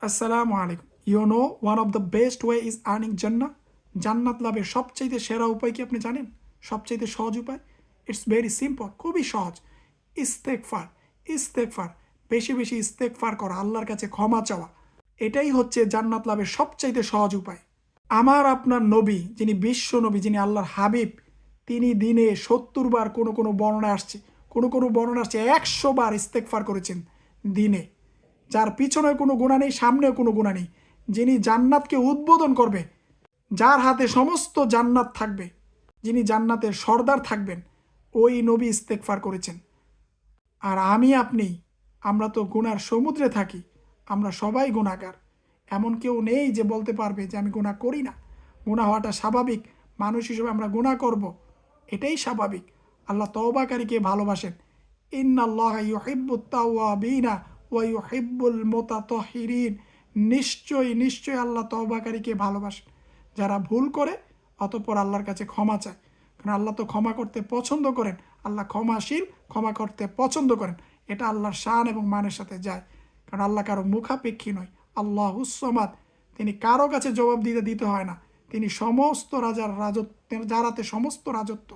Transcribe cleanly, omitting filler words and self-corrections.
আসসালামু আলাইকুম। You know one of the best way is earning জান্নাহ। জান্নাত লাভের সবচাইতে সেরা উপায় কি আপনি জানেন? সবচাইতে সহজ উপায়? ইটস ভেরি সিম্পল, খুবই সহজ। ইস্তেগফার। ইস্তেগফার, বেশি বেশি ইস্তেগফার করা, আল্লাহর কাছে ক্ষমা চাওয়া। এটাই হচ্ছে জান্নাত লাভের সবচাইতে সহজ উপায়। আমার আপনার নবী, যিনি বিশ্ব নবী, যিনি আল্লাহর হাবিব, তিনি দিনে ৭০ বার, কোনো কোনো বর্ণনা আসছে, কোনো কোনো বর্ণনা আসছে ১০০ বার ইস্তেগফার করেছেন দিনে। যার পিছনে কোনো গুণা নেই, সামনেও কোনো গুণা নেই, যিনি জান্নাতকে উদ্বোধন করবে, যার হাতে সমস্ত জান্নাত থাকবে, যিনি জান্নাতের সর্দার থাকবেন, ওই নবী ইস্তেগফার করেছেন। আর আমি আপনি, আমরা তো গুনার সমুদ্রে থাকি, আমরা সবাই গুনাহগার। এমন কেউ নেই যে বলতে পারবে যে আমি গুনাহ করি না। গুনাহ হওয়াটা স্বাভাবিক, মানুষ হিসেবে আমরা গুনাহ করব, এটাই স্বাভাবিক। আল্লাহ তওবাকারীকে ভালোবাসেন। ইন্নাল্লাহা ইউহিব্বুত তাওয়াবিনা ওয়া ইউহিব্বুল মুতাতাহহিরিন। নিশ্চয়ই নিশ্চয়ই আল্লাহ তওবাকারীকে ভালোবাসেন, যারা ভুল করে অতঃপর আল্লাহর কাছে ক্ষমা চায়। কারণ আল্লাহ তো ক্ষমা করতে পছন্দ করেন। আল্লাহ ক্ষমাশীল, ক্ষমা করতে পছন্দ করেন। এটা আল্লাহর শান এবং মানের সাথে যায়। কারণ আল্লাহ কারো মুখাপেক্ষী নয়। আল্লাহুস সামাদ, তিনি কারো কাছে জবাব দিতে হয় না। তিনি সমস্ত রাজার রাজত্ব, যার হাতে সমস্ত রাজত্ব।